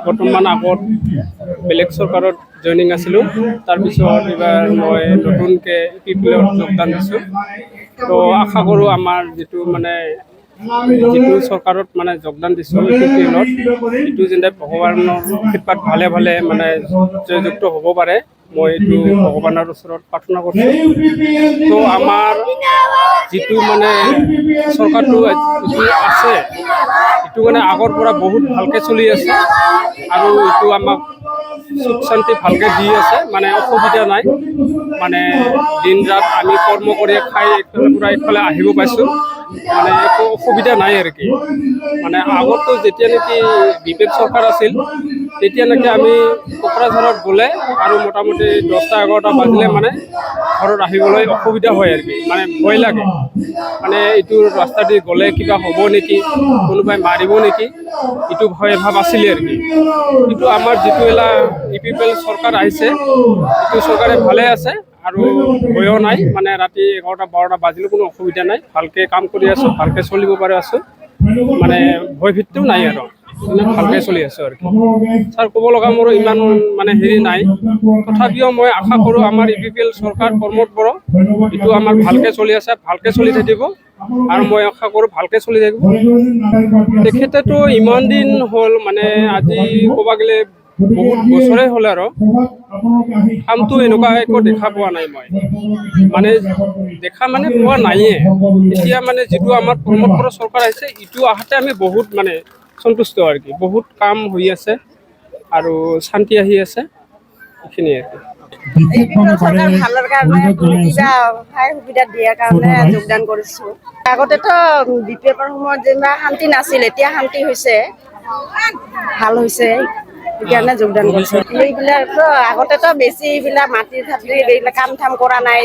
বৰ্তমান আগত বেলেগ চৰকাৰত জইনিং আছিলোঁ। তাৰপিছত এইবাৰ মই নতুনকৈ ইপিপিএলত যোগদান দিছোঁ। তো আশা কৰোঁ আমাৰ যিটো চৰকাৰত যোগদান দিছোঁ ইপিপিএলত, এইটো যেনে ভগৱানৰ কৃপাত ভালে ভালে জয়যুক্ত হ'ব পাৰে, মই এইটো ভগৱানৰ ওচৰত প্ৰাৰ্থনা কৰিছোঁ। তো আমাৰ যিটো চৰকাৰটো যিটো আছে, এইটো আগৰ পৰা বহুত ভালকৈ চলি আছে আৰু এইটো আমাক সুখ শান্তি ভালকৈ দি আছে, অসুবিধা নাই। দিন ৰাত আমি কৰ্ম কৰি খাই একফালৰ পৰা একফালে আহিব পাইছোঁ, একো অসুবিধা নাই আৰু কি। আগতো যেতিয়া নেকি বিজেপি চৰকাৰ আছিল, তেতিয়া নেকি আমি কোকৰাঝাৰত গ'লে আৰু মোটামুটি 10টা 11টা বাজিলে ঘৰত আহিবলৈ অসুবিধা হয় আৰু কি, ভয় লাগে। এইটো ৰাস্তা দি গ'লে কিবা হ'ব নেকি, কোনোবাই মাৰিব নেকি, এইটো ভয় ভাৱ আছিলে আৰু কি। কিন্তু আমাৰ যিটো ইপিপিএল চৰকাৰ আহিছে, এইটো চৰকাৰে ভালে আছে আৰু ভয়ো নাই। ৰাতি 11টা 12টা বাজিলেও কোনো অসুবিধা নাই, ভালকৈ কাম কৰি আছোঁ, ভালকৈ চলিব পাৰে আছোঁ, ভয় ভীতিও নাই আৰু ভালকৈ চলি আছোঁ আৰু কি। ছাৰ ক'ব লগা মোৰ ইমান হেৰি নাই, তথাপিও মই আশা কৰোঁ আমাৰ ইপিপিএল চৰকাৰ কৰ্মত পৰক, এইটো আমাৰ ভালকৈ চলি আছে, ভালকৈ চলি থাকিব আৰু মই আশা কৰোঁ ভালকৈ চলি থাকিব। তেখেতেতো ইমান দিন হ'ল, আজি ক'ব গ'লে বহুত বছৰে হ'ল আৰু কামটো এনেকুৱা একো দেখা পোৱা নাই মই, দেখা পোৱা নাইয়ে। এতিয়া যিটো আমাৰ প্ৰমোদ বড়ো চৰকাৰ আহিছে, ইটো আহাতে আমি বহুত সন্তুষ্ট আৰু কি, বহুত কাম হৈ আছে আৰু শান্তি আহি আছে, এইখিনিয়ে আৰু চৰকাৰ ভালৰ কাৰণে কিবা সহায় সুবিধা দিয়াৰ কাৰণে যোগদান কৰিছো। আগতেতো বিপিএলৰ সময়ত যেনিবা শান্তি নাছিল, এতিয়া শান্তি হৈছে, ভাল হৈছে, সেইকাৰণে যোগদান কৰিছো। এইবিলাকতো আগতেতো বেছি এইবিলাক মাটিৰ চাটিৰ এইবিলাক কাম ঠাম কৰা নাই,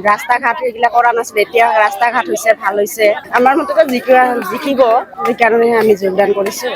ৰাস্তা ঘাট এইবিলাক কৰা নাছিল, এতিয়া ৰাস্তা ঘাট হৈছে, ভাল হৈছে। আমাৰ মতেতো জিকিব, সেইকাৰণে আমি যোগদান কৰিছো।